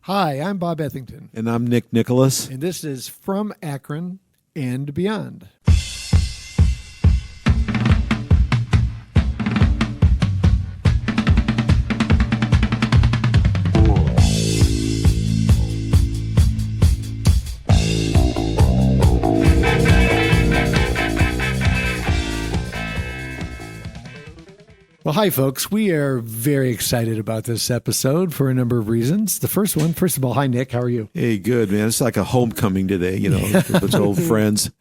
Hi, I'm Bob Ethington. And I'm Nick Nicholas. And this is From Akron and Beyond. Well, hi, folks. We are very excited about this episode for a number of reasons. The first one, first of all, hi, Nick. How are you? Hey, good, man. It's like a homecoming today, with old friends.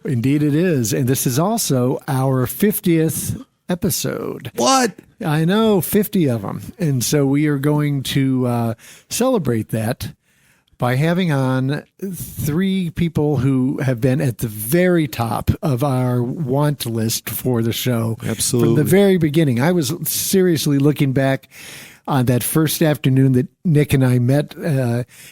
Indeed it is. And this is also our 50th episode. What? I know, 50 of them. And so we are going to celebrate that by having on three people who have been at the very top of our want list for the show. Absolutely. From the very beginning. I was seriously looking back on that first afternoon that Nick and I met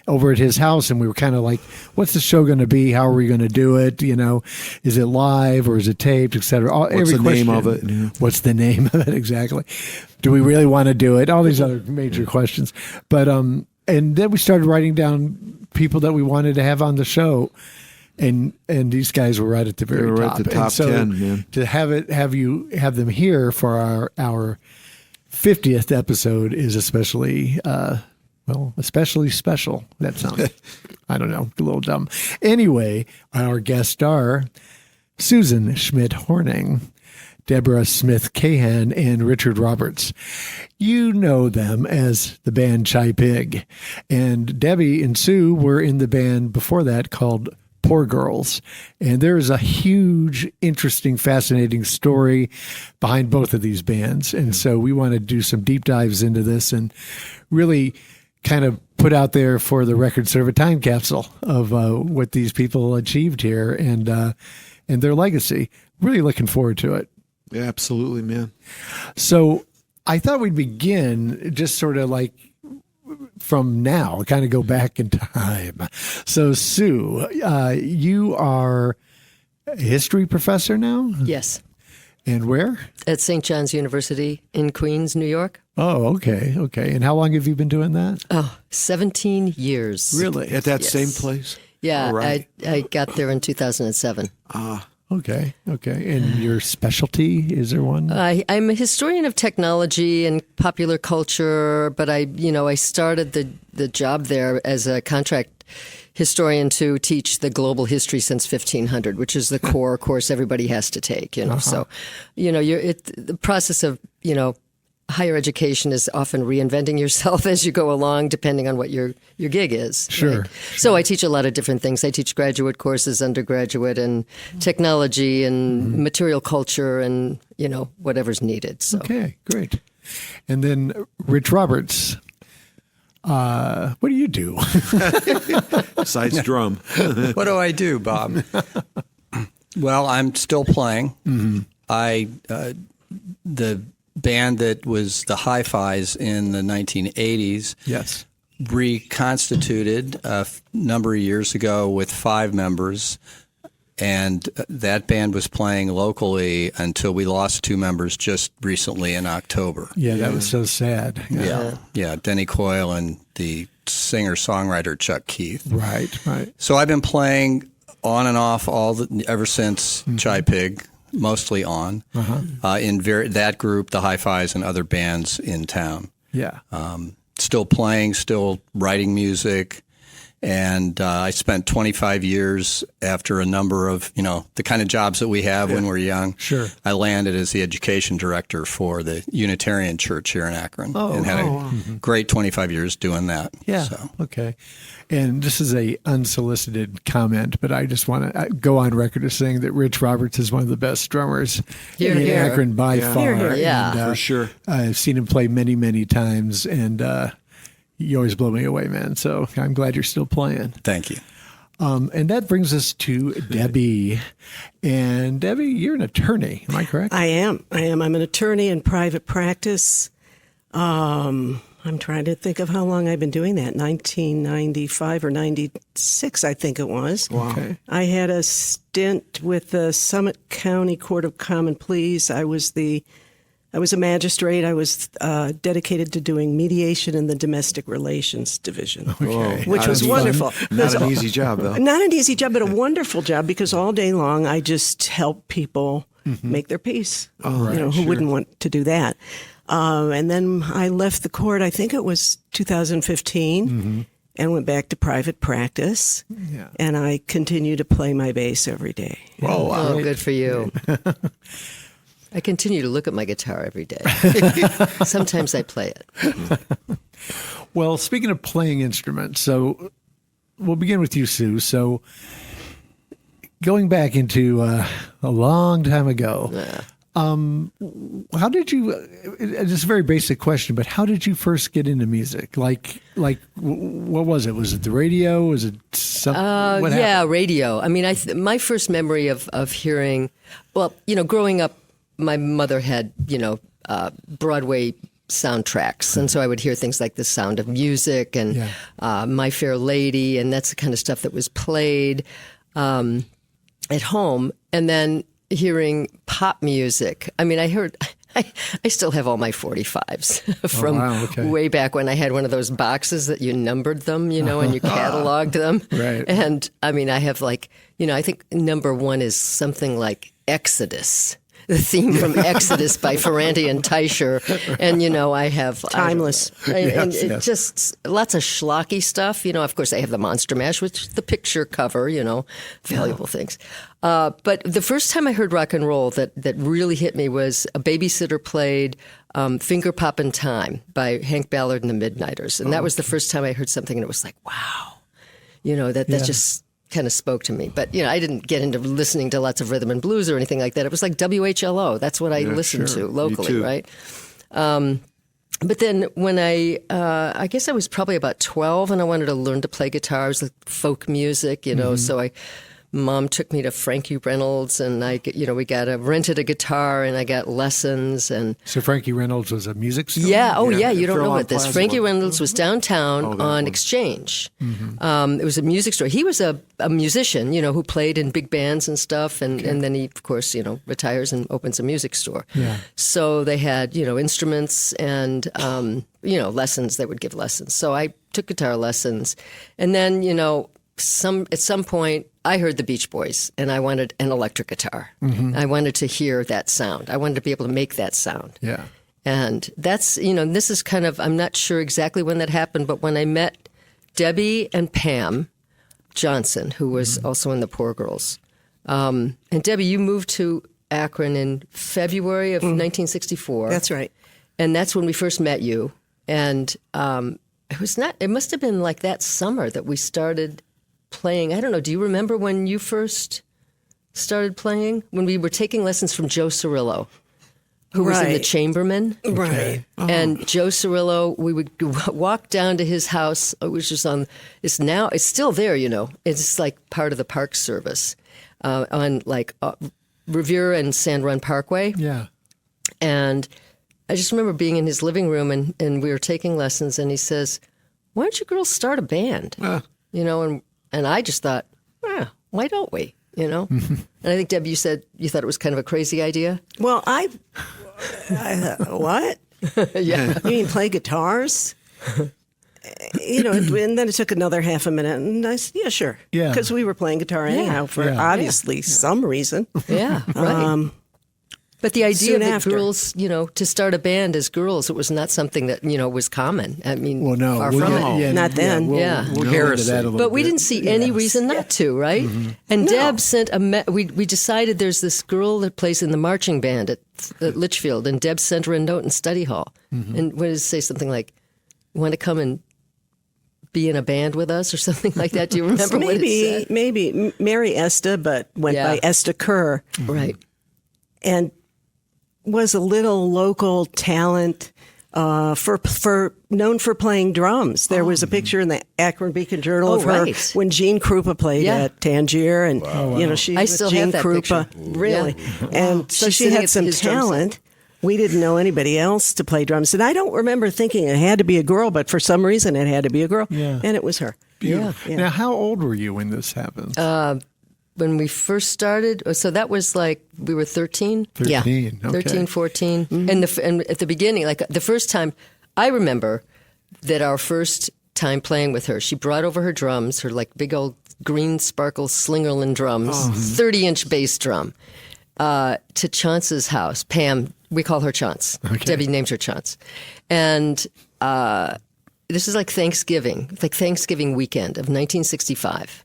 over at his house, and we were kind of like, what's the show going to be? How are we going to do it? Is it live or is it taped, et cetera? What's the name of it? Yeah. What's the name of it? Exactly. Do we really want to do it? All these other major questions. But, and then we started writing down people that we wanted to have on the show, and these guys were right at the very top. Right at the top 10, man. To have them here for our 50th episode is especially special. That sounds, I don't know, a little dumb. Anyway, our guests are Susan Schmidt-Horning, Deborah Smith-Cahan, and Richard Roberts. You know them as the band Chai Pig. And Debbie and Sue were in the band before that called Poor Girls. And there is a huge, interesting, fascinating story behind both of these bands. And so we want to do some deep dives into this and really kind of put out there for the record sort of a time capsule of what these people achieved here and their legacy. Really looking forward to it. Yeah, absolutely, man. So I thought we'd begin just sort of like from now, kind of go back in time. So Sue, you are a history professor now? Yes. And where? At St. John's University in Queens, New York. Oh, okay. And how long have you been doing that? Oh, 17 years. Really? At that Yes. same place? Yeah, Right. I got there in 2007. Okay. And your specialty, is there one? I'm a historian of technology and popular culture, but I started the job there as a contract historian to teach the global history since 1500, which is the core course everybody has to take. So, the process of higher education is often reinventing yourself as you go along, depending on what your gig is. Sure. Right? So I teach a lot of different things. I teach graduate courses, undergraduate, and technology and material culture and, whatever's needed. So. Okay, great. And then Rich Roberts. What do you do? Besides drum. What do I do, Bob? Well, I'm still playing. Mm-hmm. The band that was the Hi-Fis in the 1980s Yes. reconstituted a number of years ago with 5 members, and that band was playing locally until we lost 2 members just recently in October. Yeah, that was so sad. Yeah, Denny Coyle and the singer-songwriter Chuck Keith. Right. So I've been playing on and off ever since Chai Pig. Mostly on in that group, the Hi-Fis and other bands in town. Yeah. Still playing, still writing music, and I spent 25 years after a number of the kind of jobs that we have when we're young. Sure. I landed as the education director for the Unitarian Church here in Akron, and had a great 25 years doing that. Yeah. So. Okay. And this is a unsolicited comment, but I just want to go on record as saying that Rich Roberts is one of the best drummers in Akron by far. Here. Yeah, and, for sure. I've seen him play many, many times, and you always blow me away, man. So I'm glad you're still playing. Thank you. And that brings us to Debbie. And Debbie, you're an attorney. Am I correct? I am. I'm an attorney in private practice. I'm trying to think of how long I've been doing that. 1995 or 96, I think it was. Wow. Okay. I had a stint with the Summit County Court of Common Pleas. I was the I was a magistrate. I was dedicated to doing mediation in the domestic relations division, Okay. which was wonderful. Not an easy job, though. Not an easy job, but a wonderful job because all day long I just helped people make their peace. Who wouldn't want to do that? And then I left the court, I think it was 2015, and went back to private practice. Yeah. And I continue to play my bass every day. Oh, good for you. I continue to look at my guitar every day. Sometimes I play it. Well, speaking of playing instruments, so we'll begin with you, Sue. So going back into a long time ago, how did you, it's a very basic question, but how did you first get into music? Like what was it? Was it the radio? Was it something? Yeah, radio. I mean, my first memory of hearing, well, growing up, my mother had, Broadway soundtracks. And so I would hear things like The Sound of Music and My Fair Lady, and that's the kind of stuff that was played at home. And then hearing pop music. I mean, I still have all my 45s from way back when I had one of those boxes that you numbered them, and you cataloged them. Right. And I mean, I have I think number one is something like Exodus. The theme from Exodus by Ferranti and Teicher. And, I have... Timeless. Just lots of schlocky stuff. Of course, I have the Monster Mash, which is the picture cover, valuable things. But the first time I heard rock and roll that really hit me was a babysitter played Finger Poppin' Time by Hank Ballard and the Midnighters. And that was the first time I heard something and it was like, wow. That just... kind of spoke to me. But, I didn't get into listening to lots of rhythm and blues or anything like that. It was like WHLO. That's what I listened to locally, right? But then when I guess I was probably about 12 and I wanted to learn to play guitar. It was like folk music, so Mom took me to Frankie Reynolds and we rented a guitar and I got lessons. And so Frankie Reynolds was a music store? Yeah. Oh, yeah. You don't know Fairlawn about this. Plaza Frankie one. Reynolds was downtown on Exchange. It was a music store. He was a musician, who played in big bands and stuff. And then he, of course, retires and opens a music store. Yeah. So they had, instruments and, lessons. They would give lessons. So I took guitar lessons. And then, at some point, I heard the Beach Boys, and I wanted an electric guitar. I wanted to hear that sound. I wanted to be able to make that sound. Yeah. And that's, this is kind of, I'm not sure exactly when that happened, but when I met Debbie and Pam Johnson, who was also in the Poor Girls. And Debbie, you moved to Akron in February of 1964. That's right. And that's when we first met you. And it must have been like that summer that we started playing. I don't know. Do you remember when you first started playing? When we were taking lessons from Joe Cirillo, who was in the Chambermen. Right. And Joe Cirillo, we would walk down to his house, which is it's still there, It's like part of the Park Service on Revere and San Juan Parkway. Yeah. And I just remember being in his living room and we were taking lessons and he says, why don't you girls start a band? And I just thought, why don't we? And I think, Deb, you said you thought it was kind of a crazy idea. Well, I thought, what? Yeah. You mean play guitars? And then it took another half a minute, and I said, yeah, sure. Yeah. Because we were playing guitar anyhow for obviously some reason. Yeah, right. But the idea Soon that after. girls, to start a band as girls, it was not something that, was common. I mean, far from it. Not then. We'll Yeah. get into that a little But we bit. didn't see any reason not to, right? And Deb sent we decided there's this girl that plays in the marching band at Litchfield, and Deb sent her a note in study hall. And what did it say? Something like, want to come and be in a band with us or something like that? Do you remember what it said? Maybe Mary Esta, but went by Esta Kerr. Right. And was a little local talent known for playing drums. There was a picture in the Akron Beacon Journal of her when Gene Krupa played at Tangier, and she I was still Gene have that Krupa, picture. really. And so She's she sitting had at some his drum set. talent. We didn't know anybody else to play drums, and I don't remember thinking it had to be a girl, but for some reason it had to be a girl, and it was her. Beautiful. Yeah. Now, how old were you when this happened? when we first started. So that was like we were 13. 13. Okay. 13, 14. And at the beginning, like the first time, I remember that our first time playing with her, she brought over her drums, her like big old green sparkle Slingerland drums, 30-inch bass drum, to Chance's house. Pam, we call her Chance. Okay. Debbie names her Chance. And this is like Thanksgiving weekend of 1965.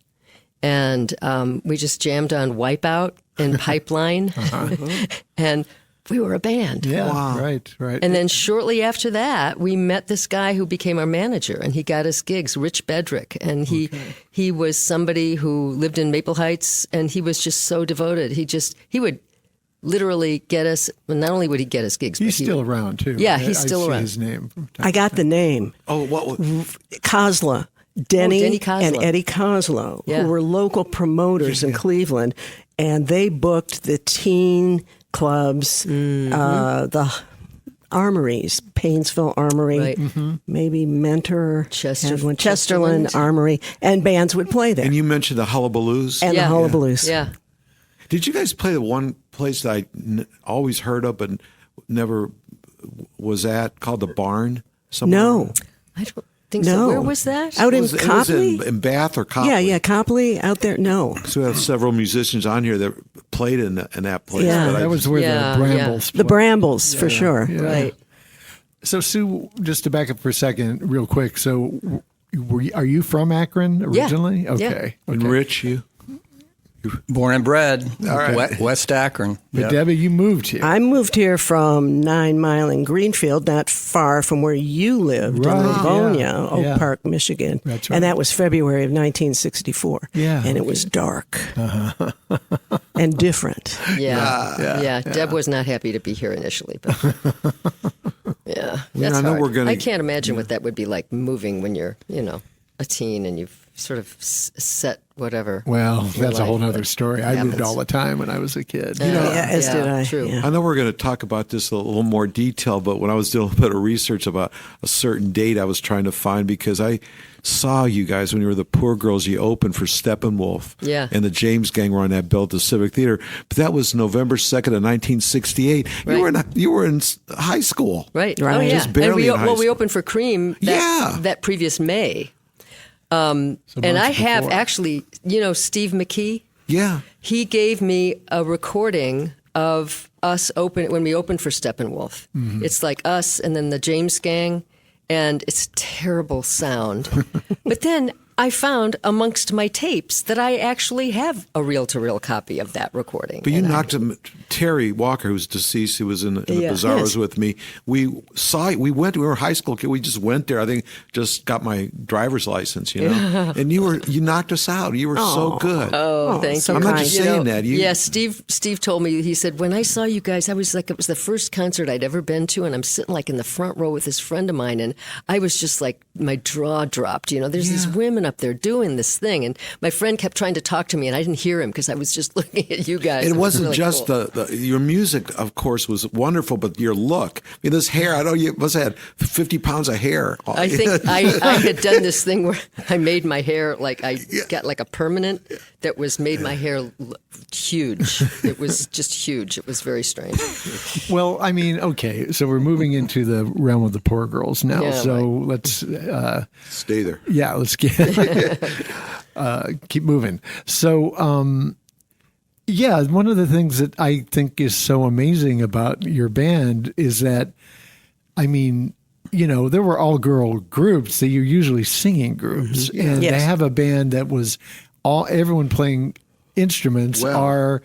And we just jammed on Wipeout and Pipeline. And we were a band. Yeah, Wow. right. And then shortly after that, we met this guy who became our manager, and he got us gigs, Rich Bedrick. And he was somebody who lived in Maple Heights, and he was just so devoted. He would literally get us, well, not only would he get us gigs, He's but still around, too. Yeah, he's I still see around. his name. From time I got the name. Oh, what? Kozla. Denny Denny Kozlow. and Eddie Kozlow, Yeah. who were local promoters in Cleveland, and they booked the teen clubs, the armories, Painesville Armory, Right. maybe Mentor, had one, Chesterland. Chesterland Armory, and bands would play there. And you mentioned the Hullabaloos. And the Hullabaloos. Yeah. Did you guys play the one place that I always heard of but never was at, called the Barn? Somewhere? No, I don't think no. so. Where was that? Out in It was Copley? in Bath or Copley. Yeah, Copley out there. No. So we have several musicians on here that played in that place. Yeah. but I that was where Yeah, the Brambles The played. Brambles, for sure. Yeah. Right. So, Sue, just to back up for a second, real quick. So, are you from Akron originally? Yeah. Okay. And Rich, you? Born and bred, All right. West Akron. But Yep. Debbie, you moved here. I moved here from 9 Mile in Greenfield, not far from where you lived Right, in Livonia, yeah, Oak yeah. Park, Michigan. That's right. And that was February of 1964. Yeah. And it was dark and different. Yeah. Deb was not happy to be here initially, but yeah, that's I know hard. we're gonna- I can't imagine what that would be like moving when you're, a teen and you've sort of set whatever. Well, your that's a whole life, other but story. it I moved happens. all the time when I was a kid. Yeah, as did I. True. Yeah. I know we're going to talk about this a little more detail, but when I was doing a bit of research about a certain date I was trying to find, because I saw you guys when you were the Poor Girls, you opened for Steppenwolf. Yeah. And the James Gang were on that bill at the Civic Theater. But that was November 2nd of 1968. Right. You were in high school. Right. Right. Oh, yeah. Just barely and in high we school. opened for Cream that previous May. And months I have before. actually, Steve McKee, Yeah. he gave me a recording of us when we opened for Steppenwolf. It's like us and then the James Gang, and it's terrible sound. But then I found amongst my tapes that I actually have a reel-to-reel copy of that recording. But you And knocked him. Terry Walker, who's deceased, who was in the Bizarros Yes. with me. We went. We were high school kids. We just went there. I think just got my driver's license, And you knocked us out. You were so good. Oh, thank so you. I'm not kind. just saying that. Yeah, Steve told me, he said, when I saw you guys, I was like, it was the first concert I'd ever been to, and I'm sitting like in the front row with this friend of mine, and I was just like, my jaw dropped. There's these women up there doing this thing, and my friend kept trying to talk to me, and I didn't hear him because I was just looking at you guys. It was wasn't really just cool. your music, of course, was wonderful, but your look. I mean, this hair, I know you must have had 50 pounds of hair. I think I had done this thing where I made my hair I got like a permanent that made my hair huge. It was just huge. It was very strange. Well, I mean, okay, so we're moving into the realm of the Poor Girls now. Yeah, so right. let's, Stay there. let's get keep moving. So, one of the things that I think is so amazing about your band is that, I mean, there were all girl groups that you're usually singing groups, and Yes. to have a band that was everyone playing instruments are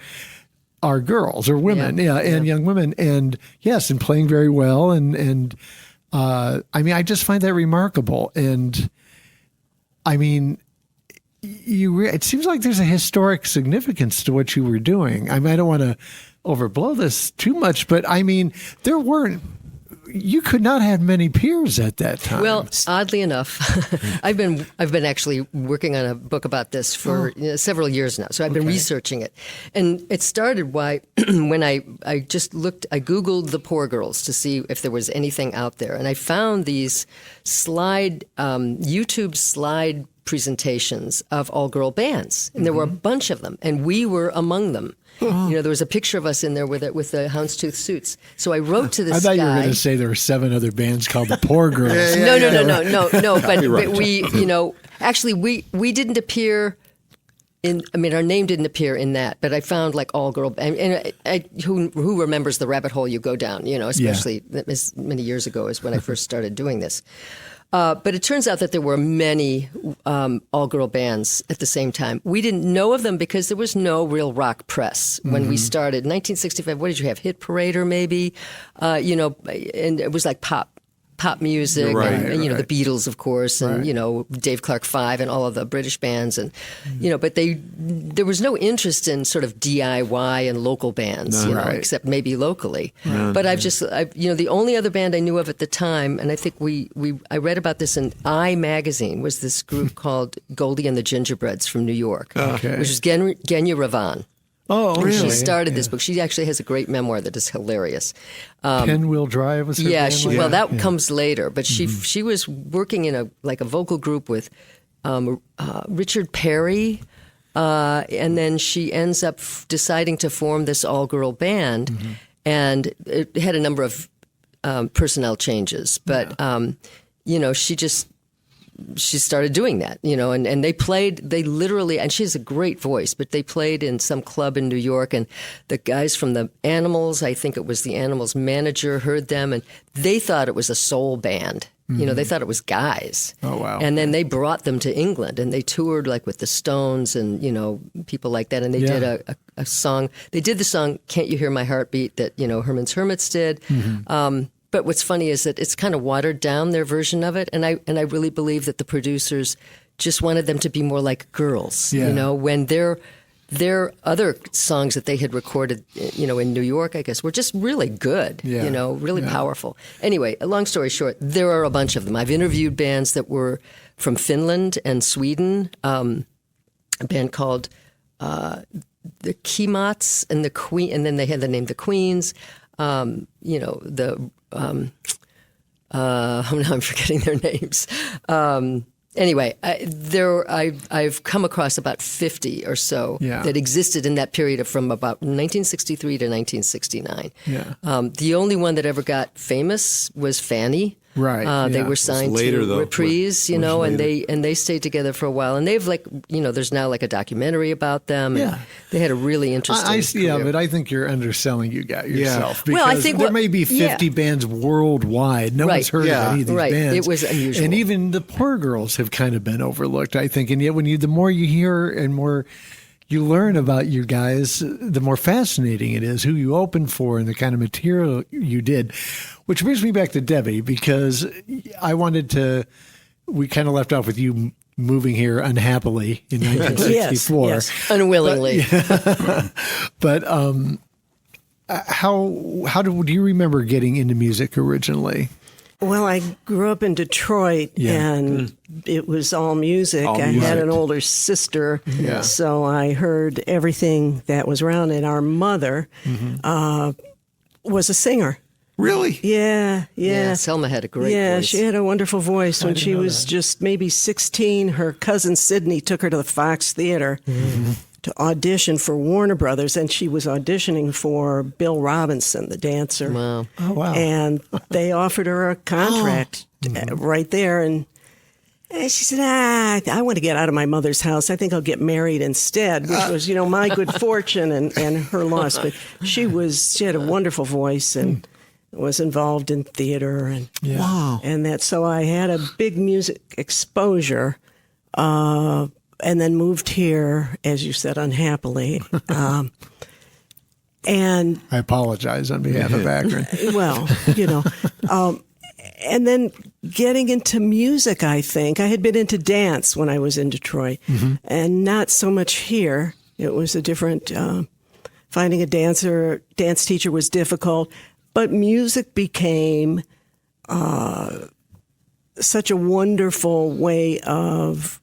girls or women, and young women, and yes, and playing very well, and I mean, I just find that remarkable, and I mean, it seems like there's a historic significance to what you were doing. I mean, I don't want to overblow this too much, but I mean, you could not have many peers at that time. Well, oddly enough, I've been actually working on a book about this for several years now. So I've been researching it, and it started when I just looked. I Googled the Poor Girls to see if there was anything out there, and I found these YouTube slide presentations of all-girl bands, and there were a bunch of them, and we were among them. There was a picture of us in there with the houndstooth suits. So I wrote to this I thought you were guy. going to say there were 7 other bands called the Poor Girls. No. But we, actually, we didn't appear in. I mean, our name didn't appear in that. But I found like all girl. And who remembers the rabbit hole you go down? Especially as many years ago as when I first started doing this. But it turns out that there were many all-girl bands at the same time. We didn't know of them because there was no real rock press when we started. 1965, what did you have? Hit Parade or maybe? And it was like pop music, and the Beatles, of course, and Dave Clark 5 and all of the British bands, and but there was no interest in sort of DIY and local bands, except maybe locally. But the only other band I knew of at the time, and I think I read about this in I Magazine, was this group called Goldie and the Gingerbreads from New York, which was Genya Ravan. Oh, really? She started this book. She actually has a great memoir that is hilarious. Pinwheel Drive was her name? Well, that comes later. But she was working in a vocal group with Richard Perry, and then she ends up deciding to form this all-girl band, and it had a number of personnel changes. But she started doing that, and they literally, and she has a great voice, but they played in some club in New York, and the guys from the Animals, I think it was the Animals manager, heard them, and they thought it was a soul band. They thought it was guys. Oh, wow. And then they brought them to England, and they toured like with the Stones and, people like that, and they did a song. They did the song, Can't You Hear My Heartbeat, that, Herman's Hermits did. But what's funny is that it's kind of watered down, their version of it, and I really believe that the producers just wanted them to be more like girls. When their other songs that they had recorded, in New York, I guess, were just really good. Really powerful. Anyway, long story short, there are a bunch of them. I've interviewed bands that were from Finland and Sweden. A band called the Kemots and the Queen, and then they had the name the Queens. Now I'm forgetting their names. Anyway, I've come across about 50 or so that existed in that period from about 1963 to 1969. The only one that ever got famous was Fanny. Right. They were signed to Reprise, and they stayed together for a while. And they've there's now like a documentary about them. And they had a really interesting career. But I think you're underselling yourself. Because well, I think there may be 50 bands worldwide. No one's heard of any of these bands. It was unusual. And even the Poor Girls have kind of been overlooked, I think. And yet the more you hear and more you learn about you guys, the more fascinating it is, who you opened for and the kind of material you did. Which brings me back to Debbie, because we kind of left off with you moving here unhappily in 1964. Yes. Unwillingly. But do you remember getting into music originally? Well, I grew up in Detroit, and it was all music. I had an older sister, so I heard everything that was around. And our mother was a singer. Really? Yeah. Selma had a great voice. Yeah, she had a wonderful voice. When she was just maybe 16, her cousin Sydney took her to the Fox Theater to audition for Warner Brothers, and she was auditioning for Bill Robinson, the dancer. Wow. Oh, wow. And they offered her a contract right there, and she said, I want to get out of my mother's house. I think I'll get married instead, which was, my good fortune and her loss. But she had a wonderful voice and was involved in theater. And Wow. And that, so I had a big music exposure, and then moved here, as you said, unhappily. And I apologize on behalf of Akron. well, and then getting into music, I think. I had been into dance when I was in Detroit, and not so much here. It was a different, finding a dance teacher was difficult, but music became such a wonderful way of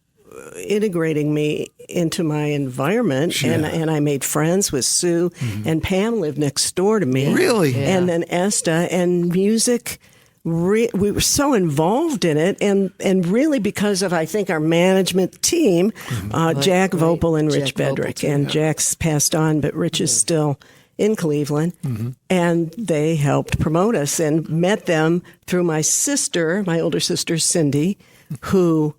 integrating me into my environment. Sure. And I made friends with Sue, and Pam lived next door to me. Really? And then Esta, and music we were so involved in it, and really because of, I think, our management team, Jack Vopel and Rich Jack Bedrick. Vopel, And Jack's passed on, but Rich is still in Cleveland. And they helped promote us, and met them through my older sister, Cindy, who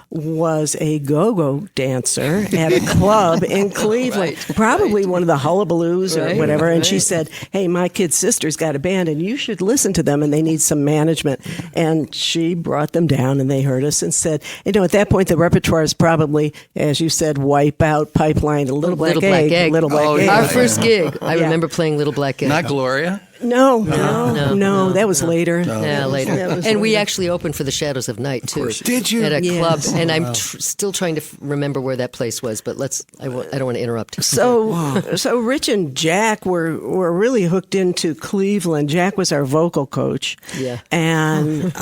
was a go-go dancer at a club in Cleveland, probably one of the Hullabaloos or whatever. And she said, hey, my kid's sister's got a band and you should listen to them, and they need some management. And she brought them down, and they heard us and said, at that point, the repertoire is probably, as you said, Wipeout, Pipeline, Little Black Egg. Little Black Egg. Our first gig, I remember playing Little Black Egg. Not Gloria? No, that was later. Yeah, later. And we actually opened for the Shadows of Night, too. Did you? At a club. Yes. And I'm still trying to remember where that place was, but I don't want to interrupt. So Rich and Jack were really hooked into Cleveland. Jack was our vocal coach. Yeah. And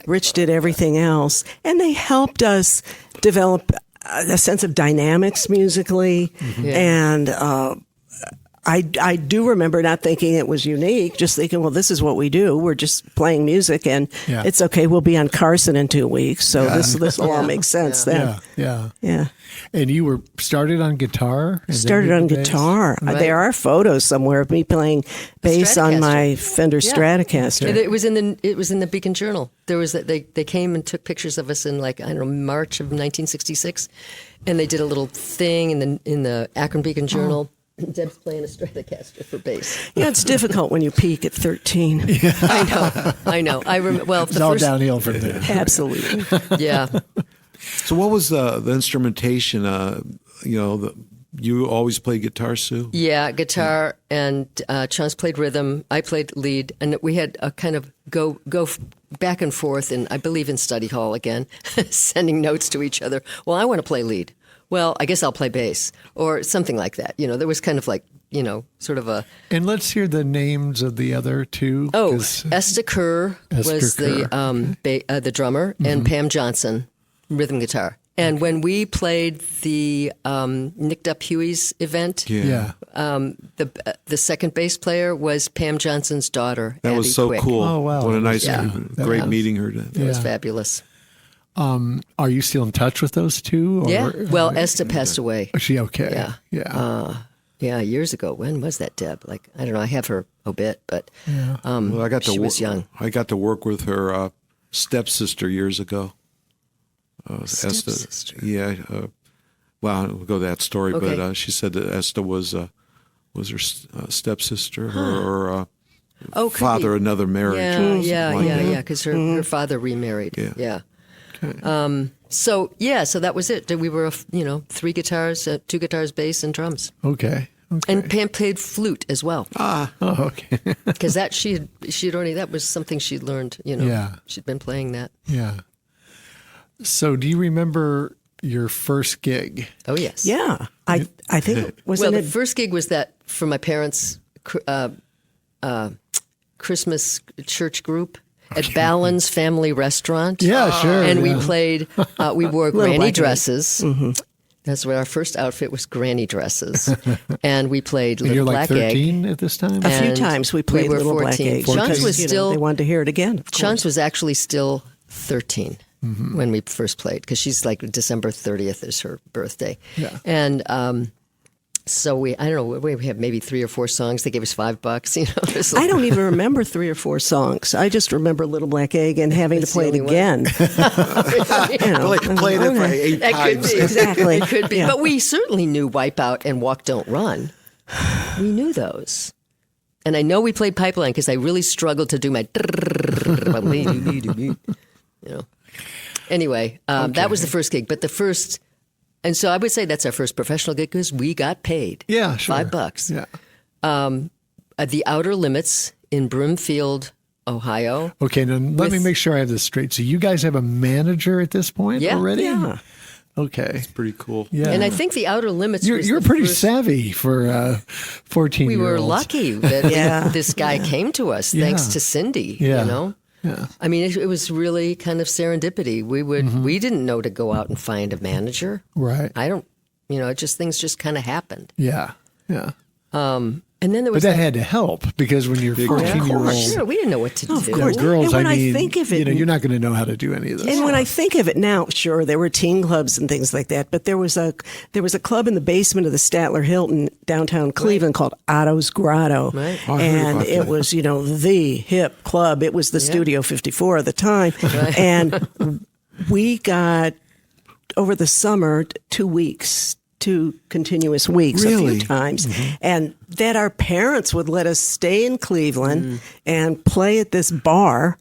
Rich did everything else. And they helped us develop a sense of dynamics musically. And I do remember not thinking it was unique, just thinking, well, this is what we do. We're just playing music, and it's okay. We'll be on Carson in 2 weeks, so this will all make sense then. Yeah. And you were started on guitar? Started on guitar. Right. There are photos somewhere of me playing bass on my Fender Stratocaster. It was in the Beacon Journal. There was they came and took pictures of us in March of 1966, and they did a little thing in the Akron Beacon Journal. Deb's playing a Stratocaster for bass. Yeah, it's difficult when you peak at 13. I know. I remember. Well, It's all downhill from there. Absolutely. Yeah. So what was the instrumentation? You always play guitar, Sue? Yeah, guitar, and Chance played rhythm. I played lead, and we had a kind of go back and forth, and I believe in study hall again, sending notes to each other. Well, I want to play lead. Well, I guess I'll play bass, or something like that. There was kind of like, sort of a... And let's hear the names of the other two. Oh, Esta Kerr was the drummer, and Pam Johnson, rhythm guitar. And when we played the Nicked Up Huey's event, the second bass player was Pam Johnson's daughter, That Abby was so Quick. cool. Oh, wow. What a nice, great meeting her. It was fabulous. Are you still in touch with those two? Yeah. Well, Esta passed away. Is she okay? Yeah. Years ago. When was that, Deb? I don't know. I have her obit, but she was young. I got to work with her stepsister years ago. Stepsister. Esther. Yeah. Well, we'll go to that story, Okay. but she said that Esther was her stepsister, her father, another marriage. Yeah. Because her father remarried. Yeah. So that was it. We were, 3 guitars, 2 guitars, bass, and drums. Okay. And Pam played flute as well. Oh, okay. Because that she'd already, that was something she'd learned. Yeah. She'd been playing that. Yeah. So, do you remember your first gig? Oh yes. Yeah. I think it was. Well, the first gig was that for my parents' Christmas church group. At Ballin's Family Restaurant. Yeah, sure. And we played, we wore granny Black dresses. Mm-hmm. That's what our first outfit was, granny dresses. And we played Little You're Black like Egg. 13 at this time? a few times we played were Little 14. Black Egg. Chance because, was still, they wanted to hear it again. of course. Chance was actually still 13 when we first played, because she's like December 30th is her birthday. Yeah. And so we have maybe 3 or 4 songs. They gave us $5. I don't even remember 3 or 4 songs. I just remember Little Black Egg and having to play it again. Played it for 8 That times. could be. Exactly. It could be. Yeah. But we certainly knew Wipeout and Walk, Don't Run. We knew those. And I know we played Pipeline because I really struggled to do my... Anyway, that was the first gig. But the first... And so I would say that's our first professional gig because we got paid. Yeah, sure. $5. Yeah. At the Outer Limits in Broomfield, Ohio. Okay, now let me make sure I have this straight. So you guys have a manager at this point already? Yeah. Okay. Pretty cool. Yeah. And I think the Outer Limits was You're the pretty first, savvy for 14-year-olds. We were lucky that this guy came to us thanks to Cindy, Yeah. I mean, it was really kind of serendipity. We didn't know to go out and find a manager. Right. I don't, things just kind of happened. Yeah. Yeah. And then there But was that had to help because when you're 14-year-old, sure, we didn't know what to do. Of course. girls, And when I I mean, think of it- you're not going to know how to do any of this. And when I think of it now, sure, there were teen clubs and things like that, but there was a club in the basement of the Statler Hilton downtown Cleveland called Otto's Grotto, Right. Oh, I heard and about it that. was the hip club. It was the Studio 54 at the time, and we got over the summer 2 weeks. 2 continuous weeks a Really? few times, and that our parents would let us stay in Cleveland and play at this bar.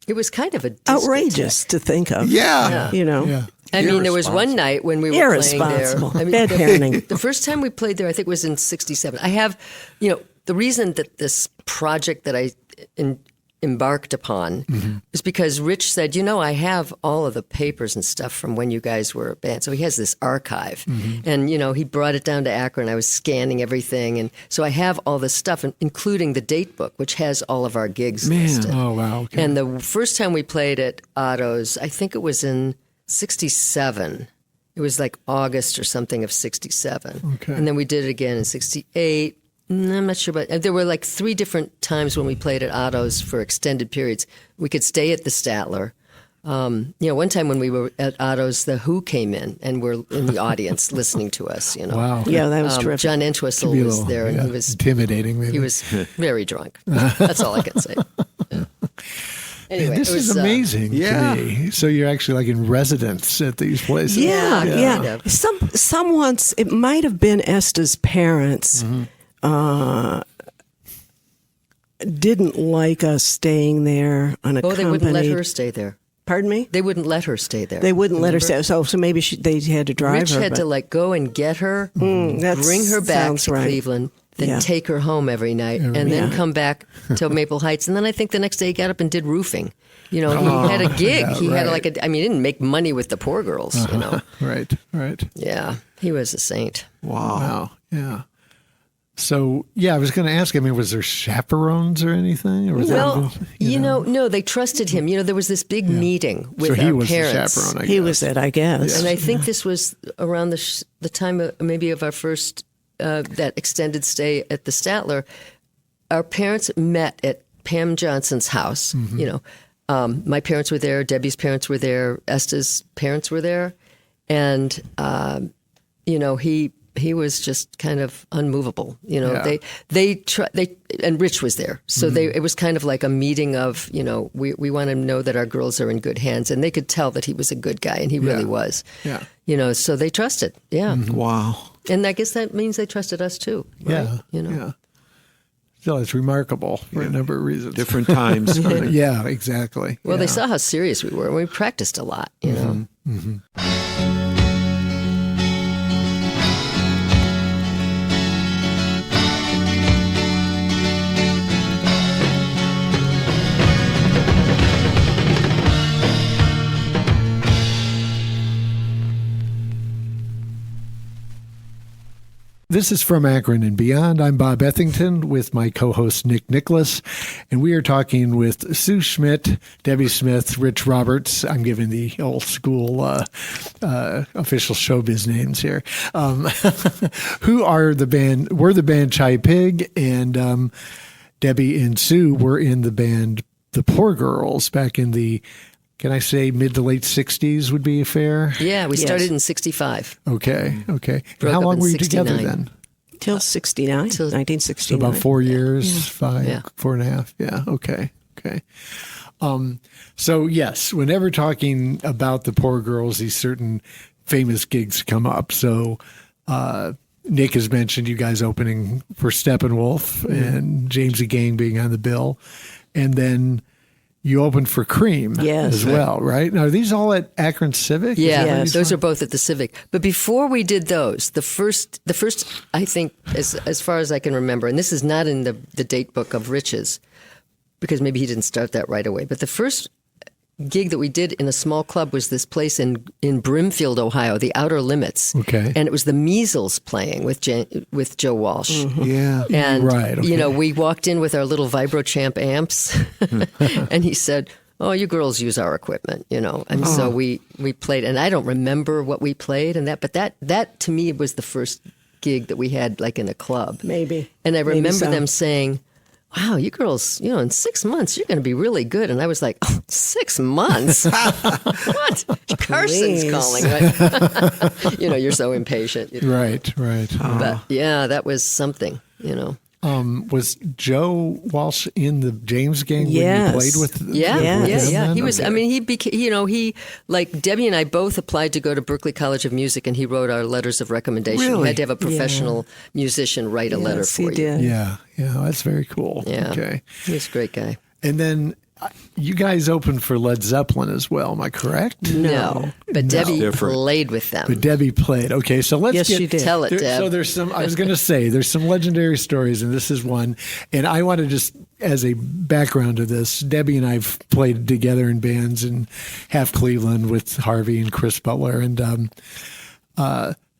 It was kind of a discotheque. Outrageous to think of. Yeah. You know. Yeah. I mean, there was one night when we were playing there. Irresponsible. I mean, Bad parenting. The first time we played there, I think, was in '67. I have, the reason that this project that I embarked upon is because Rich said, I have all of the papers and stuff from when you guys were a band. So he has this archive. And, he brought it down to Akron. I was scanning everything. And so I have all this stuff, including the date book, which has all of our gigs listed. Oh, wow. Okay. And the first time we played at Otto's, I think it was in '67. It was like August or something of '67. Okay. And then we did it again in '68. I'm not sure, but there were like 3 different times when we played at Otto's for extended periods. We could stay at the Statler. One time when we were at Otto's, the Who came in and were in the audience listening to us. Wow. Yeah, that was terrific. John Entwistle Be a was little, there, and yeah, he was intimidating. Maybe. he was very drunk. That's all I can say. Yeah. Anyway, This it was, is amazing yeah. to me. So you're actually like in residence at these places. Yeah, Yeah. yeah. Someone's, it might have been Esta's parents, didn't like us staying there unaccompanied. they wouldn't let her stay there. Pardon me? They wouldn't let her stay there. They wouldn't let her stay. So maybe they had to drive Rich her. had but- to go and get her, that bring her back sounds to right. Cleveland, then Yeah. take her home every night, and then Yeah. come back to Maple Heights. And then I think the next day he got up and did roofing. He had a gig. yeah, he had right. he didn't make money with the poor girls, Right. Right. Yeah, he was a saint. Wow. Yeah. So I was going to ask. I mean, was there chaperones or anything? Or was Well, that, no, they trusted him. There was this big meeting with so he our was parents. the chaperone. I He guess. was it, I guess. And I think this was around the time maybe of our first that extended stay at the Statler. Our parents met at Pam Johnson's house. My parents were there. Debbie's parents were there. Esta's parents were there, and he was just kind of unmovable. Yeah. They and Rich was there, so it was kind of like a meeting of we want to know that our girls are in good hands, and they could tell that he was a good guy, and he really was. Yeah. So they trusted. Yeah. Wow. And I guess that means they trusted us too. Right? Yeah. Yeah. So it's remarkable for a number of reasons. Different times. Yeah, exactly. Well, they Yeah. saw how serious we were, and we practiced a lot. This is From Akron and Beyond. I'm Bob Ethington with my co-host Nick Nicholas, and we are talking with Sue Schmidt, Debbie Smith, Rich Roberts. I'm giving the old school official showbiz names here. Who are the band? We're the band Chai Pig, and Debbie and Sue were in the band The Poor Girls back in the, can I say, mid to late 60s would be fair? Yeah, we Yes. started in '65. Okay. And Broke how up long in were you together 69. then? Till 69, Till- 1969. So about 4 years, five, Yeah. 4.5. Yeah. Okay. So yes, whenever talking about the Poor Girls, these certain famous gigs come up. So Nick has mentioned you guys opening for Steppenwolf and James E. Gang being on the bill, and then you opened for Cream Yes. as well, right? Now, are these all at Akron Civic? Is Yeah, that where these those are? are both at the Civic. But before we did those, the first, I think, as far as I can remember, and this is not in the date book of Rich's, because maybe he didn't start that right away. But the first gig that we did in a small club was this place in Brimfield, Ohio, the Outer Limits. Okay. And it was the Measles playing with Joe Walsh. Yeah. And, Right, okay. we walked in with our little VibroChamp amps, and he said, "Oh, you girls use our equipment, And so we played, and I don't remember what we played, but that to me was the first gig that we had like in a club. Maybe. And I Maybe remember so. them saying, wow, you girls, in 6 months, you're going to be really good. And I was like, 6 months? What? Carson's Please. calling. Right? You're so impatient. Right. But yeah, that was something, Was Joe Walsh in the James Gang when Yes. you played with? Yeah. them He then? was. Okay. I mean, he became. He like Debbie and I both applied to go to Berklee College of Music, and he wrote our letters of recommendation. Really? You had to have a professional musician write a letter Yes, for he you. did. Yeah, that's very cool. Yeah. Okay. He's a great guy. And then you guys opened for Led Zeppelin as well, am I correct? No, but Debbie Different. played with them. But Debbie played. Okay, so let's Yes, get she did. Tell it, Deb. So there's some. I was going to say there's some legendary stories, and this is one. And I want to just, as a background to this, Debbie and I've played together in bands in half Cleveland with Harvey and Chris Butler, and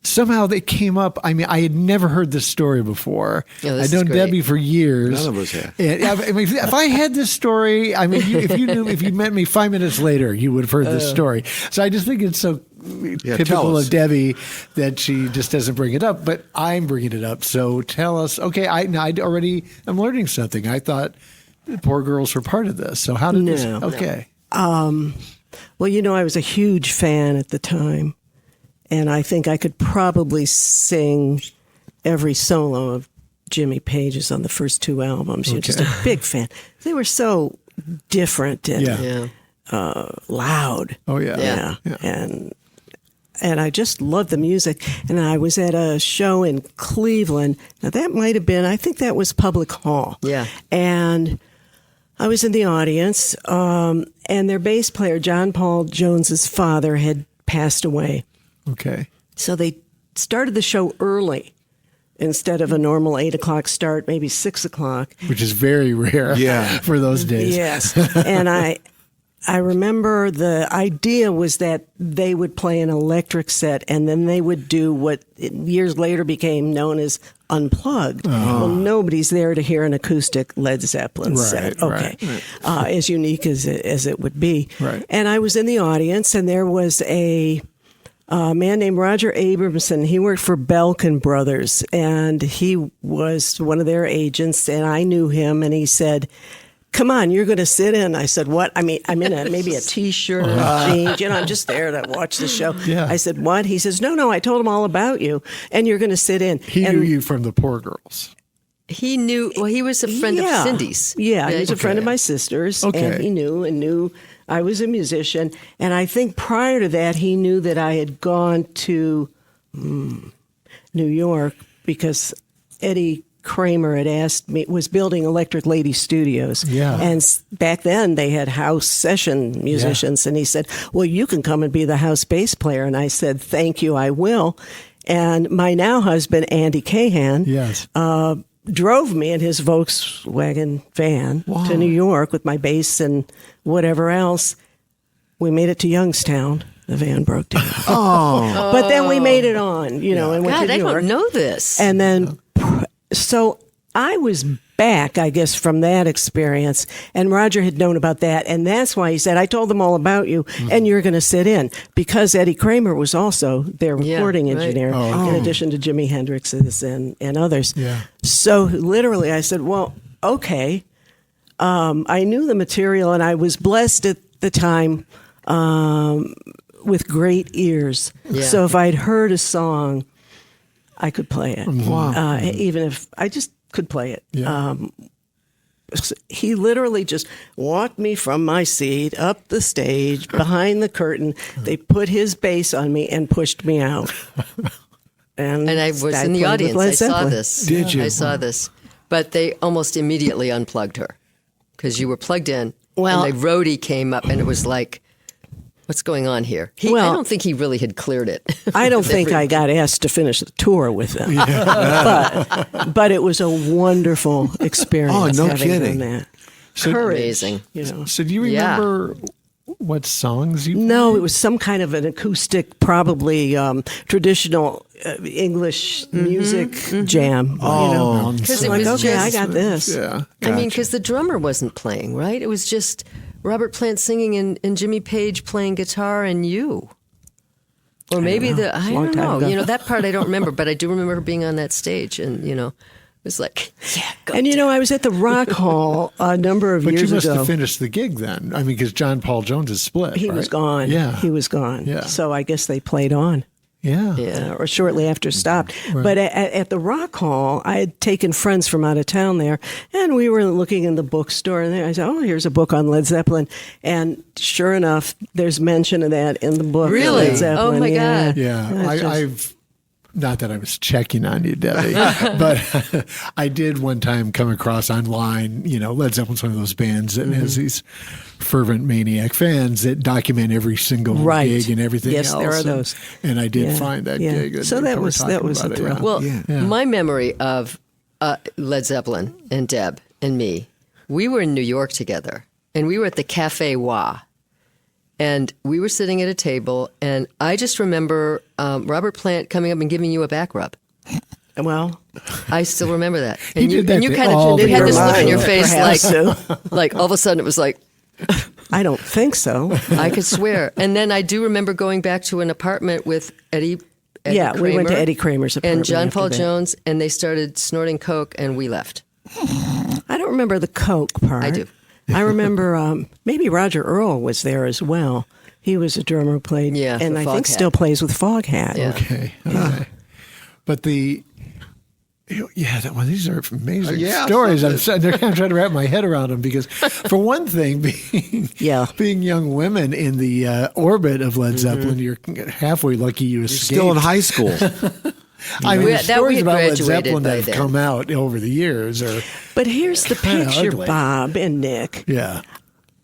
somehow they came up. I mean, I had never heard this story before. Oh, this I'd known is great. Debbie for years. None of us have. And, I mean, if I had this story, I mean, if you met me 5 minutes later, you would have heard this story. So I just think it's so tell typical us. of Debbie that she just doesn't bring it up. But I'm bringing it up. So tell us. Okay, I'm learning something. I thought the Poor Girls were part of this. So how did this? No. Okay. Well, I was a huge fan at the time, and I think I could probably sing every solo of Jimmy Page's on the first 2 albums. Just a big fan. They were so different and Yeah. loud. Oh yeah. Yeah. And I just loved the music. And I was at a show in Cleveland. Now that might have been, I think that was Public Hall. Yeah. And I was in the audience, and their bass player, John Paul Jones's father, had passed away. Okay. So they started the show early instead of a normal 8 o'clock start, maybe 6 o'clock. Which is very rare. Yeah. For those days. Yes. And I remember the idea was that they would play an electric set and then they would do what years later became known as Unplugged. Well, nobody's there to hear an acoustic Led Zeppelin set. Okay. right. As unique as it would be. Right. And I was in the audience and there was a man named Roger Abramson. He worked for Belkin Brothers and he was one of their agents and I knew him and he said, "Come on, you're going to sit in." I said, "What?" I mean, I'm in maybe a T-shirt, jeans. I'm just there to watch the show. Yeah. I said, "What?" He says, "No, I told him all about you, and you're going to sit in." He and knew you from the Poor Girls. He knew. Well, he was a friend of Cindy's. Yeah, he was a Okay. friend of my sister's, Okay. and he knew I was a musician. And I think prior to that, he knew that I had gone to New York because Eddie Kramer had asked me, was building Electric Lady Studios. Yeah. And back then they had house session musicians. And he said, "Well, you can come and be the house bass player." And I said, "Thank you, I will." And my now husband, Andy Cahan, Yes. drove me in his Volkswagen van to New York with my bass and whatever else. We made it to Youngstown. The van broke down. But then we made it on, and went God, to I New York. don't know this. And then, so I was back, I guess, from that experience. And Roger had known about that. And that's why he said, "I told them all about you, and you're going to sit in." Because Eddie Kramer was also their recording right. engineer, in addition to Jimi Hendrix's and others. Yeah. So literally, I said, "Well, okay." I knew the material, and I was blessed at the time with great ears. Yeah. So if I'd heard a song, I could play it. Wow. Even if I just could play it. Yeah. He literally just walked me from my seat up the stage, behind the curtain. They put his bass on me and pushed me out. And I was in the played with audience. Led I saw Zeppelin. this. Did you? I saw this. But they almost immediately unplugged her because you were plugged in. Well- and the roadie came up and it was like, what's going on here? I Well- don't think he really had cleared it. I don't think I got asked to finish the tour with them. But it was a wonderful experience Oh, no having kidding. done that. So, Courage, Amazing. So do you Yeah. remember what songs you? No, it was some kind of an acoustic, probably traditional English music jam. Oh. Because it like, was okay, I just, got this. Yeah. I mean, because the drummer wasn't playing, right? It was just Robert Plant singing and Jimmy Page playing guitar and you. Or maybe It's a I long don't time know. ago. You know, that part I don't remember, but I do remember being on that stage, and it was like, yeah. Go And I was at the Rock Hall a number of But years you must ago. have finished the gig then. I mean, because John Paul Jones is split. He right? was gone. Yeah. He was gone. Yeah. So I guess they played on. Yeah. Yeah. Or shortly after stopped. But at the Rock Hall, I had taken friends from out of town there, and we were looking in the bookstore, and I said, "Oh, here's a book on Led Zeppelin," and sure enough, there's mention of that in the book. Really? Led Zeppelin. Oh, my God. Yeah. It's just- I've not that I was checking on you, Debbie, but I did one time come across online, Led Zeppelin's one of those bands that has these fervent maniac fans that document every single Right. gig and everything Yes, else. there are those. And I did Yeah. find that Yeah. gig. and So they that were was talking a about it, thrill. yeah. Well, Yeah. my memory of Led Zeppelin and Deb and me, we were in New York together, and we were at the Cafe Wah. And we were sitting at a table, and I just remember Robert Plant coming up and giving you a back rub. Well, I still remember that. He And did that you to kind all of the had this look in your guys. face, Perhaps like all of a sudden it was like, I don't think so. I could swear. And then I do remember going back to an apartment with Eddie Yeah, we went to Kramer Eddie Kramer's apartment and John after Paul that. Jones, and they started snorting coke, and we left. I don't remember the Coke part. I do. I remember maybe Roger Earl was there as well. He was a drummer who played, Yeah, and for I think Foghat. still plays with Foghat. Yeah. Okay. But these are amazing Yeah, stories. I'm trying to wrap my head around them because, for one thing, being young women in the orbit of Led Zeppelin, you're halfway lucky you escaped. Still in high school. I mean, We- the that stories we had about Led graduated Zeppelin by that have then. come out over the years are, But here's the Kinda picture, ugly. Bob and Nick. yeah.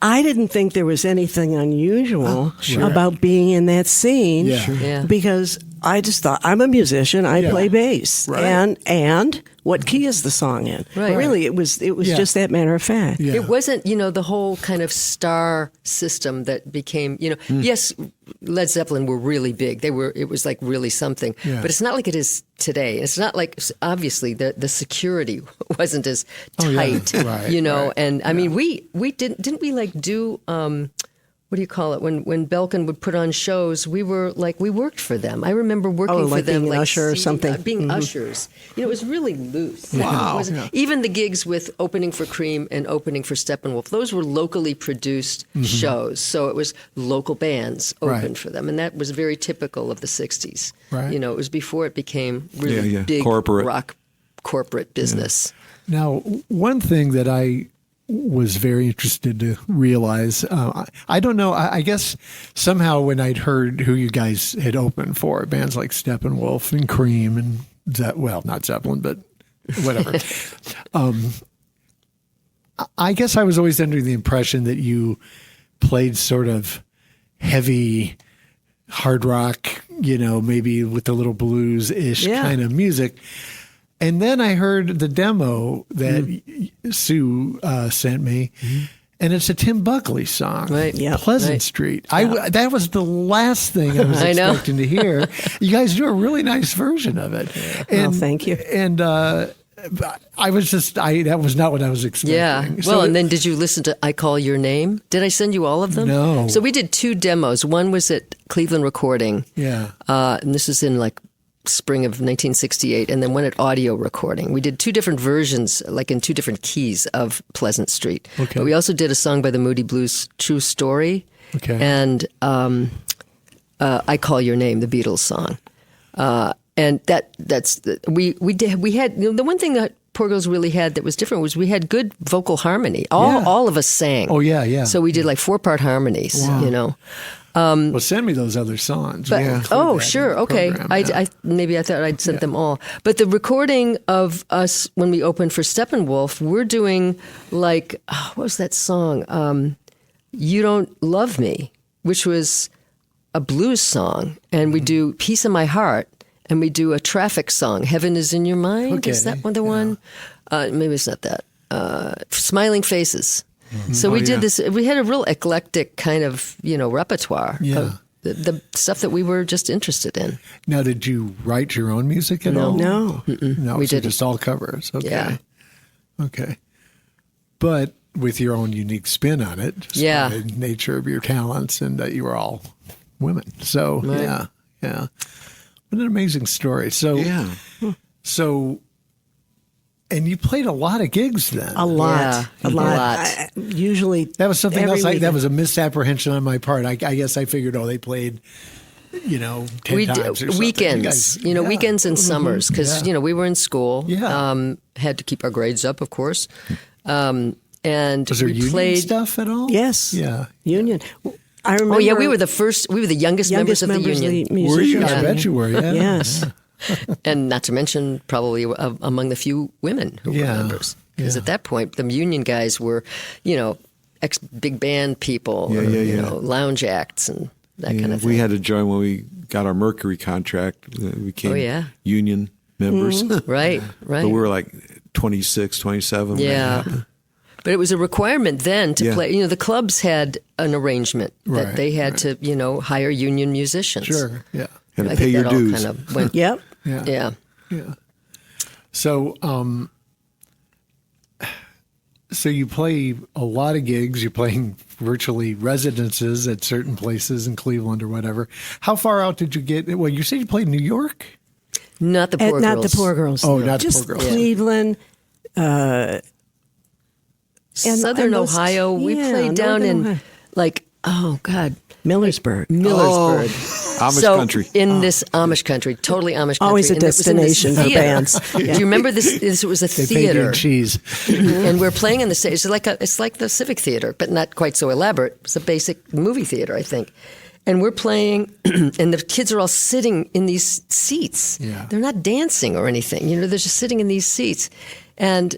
I didn't think there was anything unusual about being in that scene Yeah. Sure. Yeah. because I just thought I'm a musician. I Yeah. play bass, Right. and what key is the song in? Right. Really, it was Yeah. just that matter of fact. Yeah. It wasn't, the whole kind of star system that became, yes, Led Zeppelin were really big. It was like really something. Yeah. But it's not like it is today. It's not like, obviously, the security wasn't as Oh, yeah. tight, Right, right. And I mean, we didn't we like do, what do you call it? When Belkin would put on shows, we worked for them. I remember working Oh, for like them, being an usher or seating- something. being ushers. It was really loose. Wow. It wasn't- Even the gigs with opening for Cream and opening for Steppenwolf, those were locally produced shows. So it was local bands opened Right. for them, and that was very typical of the '60s. Right. It was before it became really Yeah, yeah. big Corporate. rock corporate business. Now, one thing that I was very interested to realize, I don't know, I guess somehow when I'd heard who you guys had opened for, bands like Steppenwolf and Cream and, not Zeppelin, but whatever. I guess I was always under the impression that you played sort of heavy hard rock, maybe with a little blues-ish Yeah. kind of music. And then I heard the demo that Sue sent me, and it's a Tim Buckley song, Right. Yeah. Pleasant Right. Street. That was the last thing I was I know. expecting to hear. You guys do a really nice version of it. Well, thank you. And I was that was not what I was expecting. Yeah. So And then did you listen to I Call Your Name? Did I send you all of them? No. So we did 2 demos. One was at Cleveland Recording. Yeah. And this was in spring of 1968, and then one at Audio Recording. We did 2 different versions, in 2 different keys of Pleasant Street. Okay. But we also did a song by the Moody Blues, True Story. Okay. And I Call Your Name, the Beatles song. And we had the one thing that Poor Girls really had that was different was we had good vocal harmony. All of us sang. Oh, yeah. So we did 4-part harmonies. Well, send me those other songs. But, We'll include that in sure, the okay. program, yeah. I thought I'd sent them all. But the recording of us when we opened for Steppenwolf, we're doing what was that song? You Don't Love Me, which was a blues song, and we do Piece of My Heart, and we do a Traffic song, Heaven Is in Your Mind. Okay, Is that one the one? Maybe it's not that. Smiling Faces. So we did this. We had a real eclectic kind of repertoire. Yeah. Of the stuff that we were just interested in. Now, did you write your own music at all? No. No, We so didn't. just all covers. Okay. Yeah. Okay. But with your own unique spin on it, just Yeah. by the nature of your talents and that you were all women. So, Right. Yeah. What an amazing story. So, Yeah. and you played a lot of gigs then. A lot. Yeah, A a lot. lot. Usually. That was something every else. That weekend. was a misapprehension on my part. I guess I figured, they played, 10 times or something. Weekends, You guys- weekends and summers, because Yeah. we were in school. Yeah. Had to keep our grades up, of course. And Was there we union played. stuff at all? Yes. Yeah. Union. I remember. Oh yeah, we were the youngest members of the union, Were you? musicians. I bet you were. Yeah. Yes. and not to mention probably among the few women who were Yeah. members. Because Yeah. at that point, the union guys were, ex big band people, Yeah, or, yeah. lounge acts and that kind of thing. We had to join when we got our Mercury contract. We became union members. right. But we were like 26, 27. when that Yeah. happened. But it was a requirement then to Yeah. play. The clubs had an arrangement that Right, they had to, hire union musicians. Sure. Yeah. Had I to pay think your that all dues. kind of went. Yep. Yeah. Yeah. Yeah. So, so you play a lot of gigs. You're playing virtually residences at certain places in Cleveland or whatever. How far out did you get? Well, you said you played New York? Not the poor Not girls. the poor girls. Oh, not the Just poor girls. Cleveland. Southern and those- Ohio. We yeah, played down Northern in Ohio. Millersburg. Millersburg. Amish so country. in this Amish country, totally Amish country. Always a and it was in this destination for theater. bands. Do you remember this? This was a They paid you theater. in cheese. And we're playing in the stage. It's like the Civic Theater, but not quite so elaborate. It's a basic movie theater, I think. And we're playing, and the kids are all sitting in these seats. Yeah. They're not dancing or anything. They're just sitting in these seats. And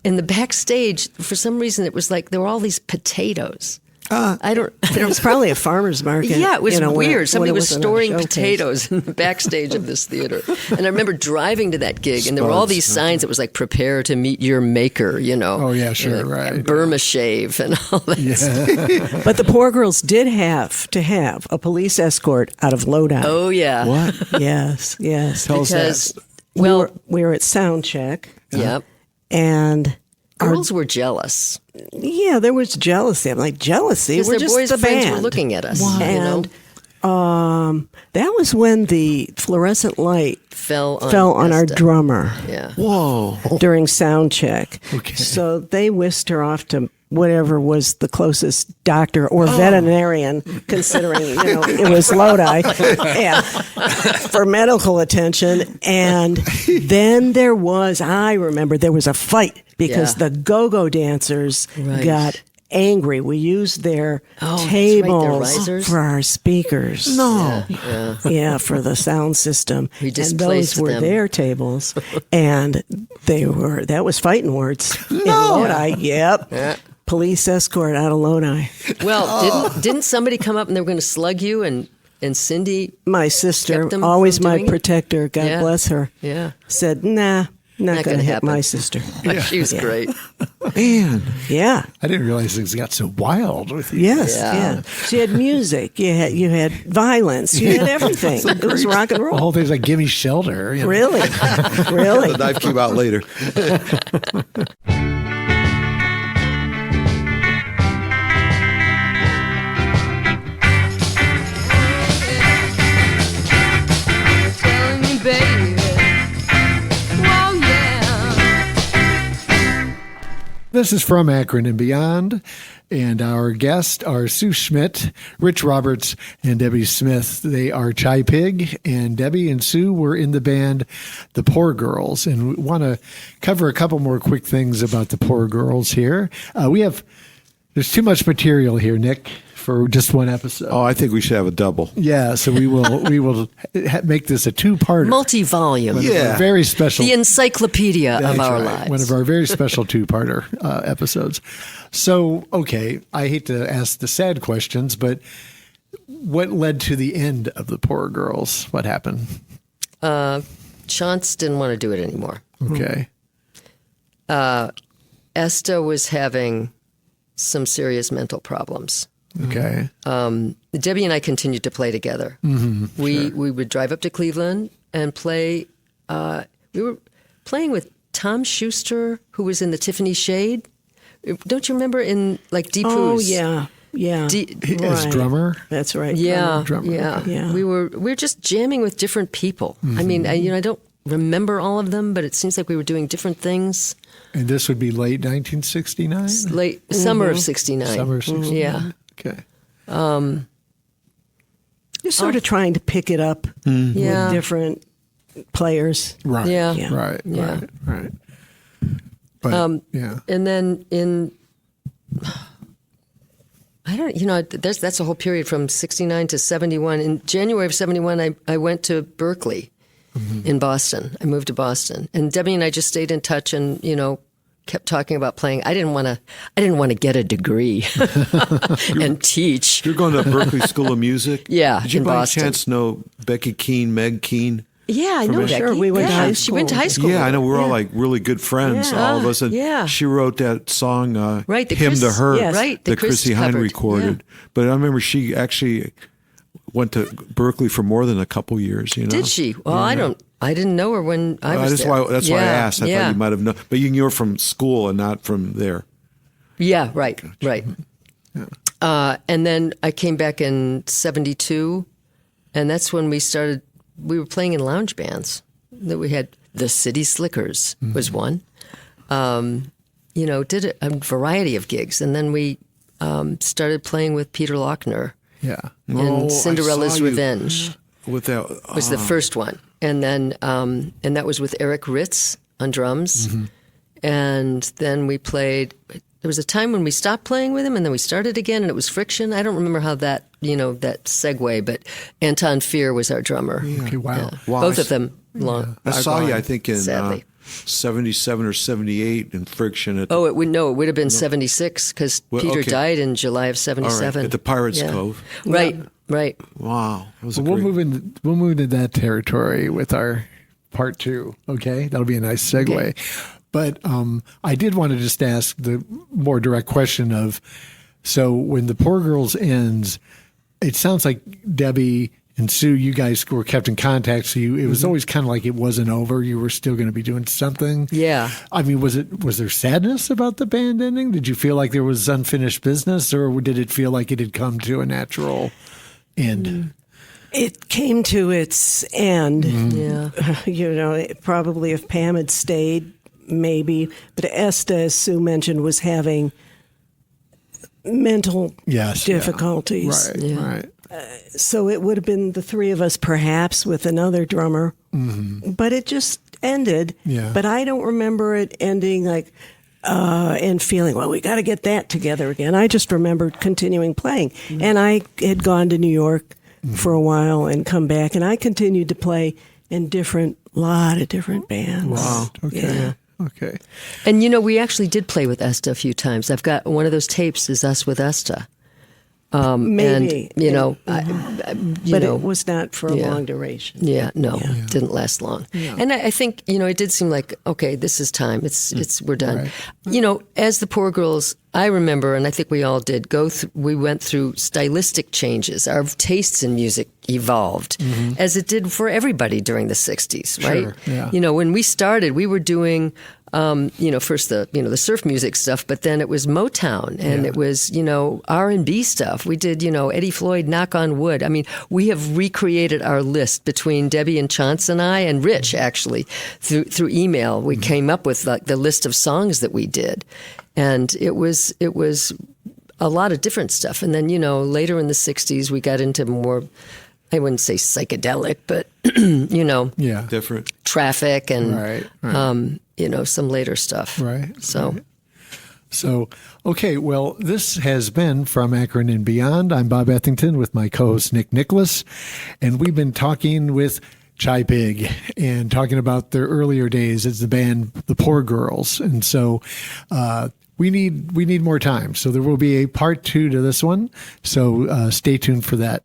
in the backstage, for some reason, it was like there were all these potatoes. I don't. It was probably a farmer's market. Yeah, it was when weird. Somebody it was wasn't a storing showcase. potatoes in the backstage of this theater. And I remember driving to that gig, and there were all these signs that was like, prepare to meet your maker, Oh, yeah, sure, and right. Burma shave and all that. But the poor girls did have to have a police escort out of Lodi. Oh, yeah. What? Yes, yes. Tell us that. Because, well, we were at sound check, yeah. and Girls were jealous. yeah, there was jealousy. I'm like, jealousy? Because We're their just boys' the friends band. were looking at us. And that was when the fluorescent light Fell on our Esther. drummer Yeah. Whoa. during sound check. Okay. So they whisked her off to whatever was the closest doctor or Oh. veterinarian, considering it was Lodi, yeah, for medical attention. And then I remember there was a fight because Yeah. the go-go dancers Right. got angry. We used their Oh, that's right, their tables risers? for our speakers. No. Yeah, for the sound system. We and displaced those were them. their tables. And that was fighting words in Lodi. Yep. Yeah. Police escort out of Lodi. Well, didn't somebody come up and they were going to slug you? And Cindy, My sister, Kept them always from my doing it? protector, God Yeah. bless her, yeah, said, nah, not going gonna to hit happen. my sister. she was great. Man. Yeah. I didn't realize things got so wild with you. Yes, Yeah. yeah. She had music. You had violence. You had everything. It was rock and The roll. whole thing's like, give me shelter. Really, really. The knife came out later. Telling me, baby. Whoa, yeah. This is from Akron and beyond. And our guests are Sue Schmidt, Rich Roberts, and Debbie Smith. They are Chai Pig, and Debbie and Sue were in the band The Poor Girls. And we want to cover a couple more quick things about The Poor Girls here. There's too much material here, Nick, for just one episode. Oh, I think we should have a double. Yeah, so we will make this a two-parter. Multi-volume. One of our very special. The encyclopedia That's of our right. lives. One of our very special two-parter episodes. So, okay, I hate to ask the sad questions, but what led to the end of The Poor Girls? What happened? Chance didn't want to do it anymore. Okay. Esta was having some serious mental problems. Okay. Debbie and I continued to play together. Mm-hmm, we would drive up to Cleveland and play. We were playing with Tom Schuster, who was in the Tiffany Shade. Don't you remember in like Deep Oh, Ooze? yeah. Yeah. As drummer? That's right. Yeah, drummer. yeah, Yeah. We were just jamming with different people. I mean, I don't remember all of them, but it seems like we were doing different things. And this would be late 1969? Summer of '69. Summer of 69. Yeah. Okay. You're sort of trying to pick it up Yeah. with different players. Right. Yeah. Yeah. Right. Yeah. Right. But, yeah. And then that's a whole period from '69 to '71. In January of '71, I went to Berkeley in Boston. I moved to Boston, and Debbie and I just stayed in touch, and kept talking about playing. I didn't want to get a degree and teach. You're going to Berkeley School of Music? Yeah, Did you in by Boston. chance know Becky Keene, Meg Keene? Yeah, I know Becky. Sure, we went to high She went to high school. Yeah, I know. We're all like really good friends, Yeah. all of us. And Yeah. she wrote that song, Right, the Hymn to Chris- Her, Yes. Right, that Chris Chrissy Hine covered. recorded. But I remember she actually went to Berkeley for more than a couple years. Did she? Well, I didn't know her when I was that's there. That's why I asked. I yeah. thought you might have known. But you were from school and not from there. Yeah, right, right. And then I came back in '72, and that's when we started. We were playing in lounge bands. That we had the City Slickers was one. Did a variety of gigs, and then we started playing with Peter Lochner Yeah. in Oh, I Cinderella's saw you Revenge. with that. Was the first one, and then and that was with Eric Ritz on drums, and then we played. There was a time when we stopped playing with him, and then we started again, and it was Friction. I don't remember how that that segue, but Anton Fear was our drummer. Okay, wow. Wow, Both I of them long. I are saw you, gone, I think, in sadly. 77 or 78 in Friction. It would have been '76 because Well, Peter okay. died in July of all right, '77 at the Pirates Yeah. Cove. Right, right. Wow. That was a We'll great. move into that territory with our part two. Okay, that'll be a nice segue. Okay. But I did want to just ask the more direct question of, so when the Poor Girls ends, it sounds like Debbie and Sue, you guys were kept in contact. So it was always kind of like it wasn't over. You were still going to be doing something. Yeah. I mean, was there sadness about the band ending? Did you feel like there was unfinished business, or did it feel like it had come to a natural end? It came to its end. Yeah. Probably if Pam had stayed, maybe. But Esta, as Sue mentioned, was having mental difficulties. Right, Yeah. right. So it would have been the three of us, perhaps, with another drummer. But it just ended. Yeah. But I don't remember it ending like and feeling, well, we got to get that together again. I just remembered continuing playing. And I had gone to New York for a while and come back, and I continued to play in lot of different bands. Wow. Okay. Yeah. Okay. And we actually did play with Esta a few times. I've got one of those tapes is us with Esta. Maybe. But it was not for a Yeah. long duration. Yeah, no, didn't last long. And I think it did seem like okay, this is time. It's we're done. Right. As the Poor Girls, I remember, and I think we all did we went through stylistic changes. Our tastes in music evolved, as it did for everybody during the '60s, right? Sure, yeah. When we started, we were doing. First the surf music stuff, but then it was Motown and it was R&B stuff. We did Eddie Floyd, Knock on Wood. I mean, we have recreated our list between Debbie and Chance and I and Rich actually through email. We came up with the list of songs that we did, and it was a lot of different stuff. And then later in the '60s we got into more. I wouldn't say psychedelic, but Different. Traffic and Right. some later stuff. Right. So, Right. So, okay, well, this has been From Akron and Beyond. I'm Bob Ethington with my co-host Nick Nicholas, and we've been talking with Chai Pig and talking about their earlier days as the band The Poor Girls. And so we need more time. So there will be a part 2 to this one. So stay tuned for that.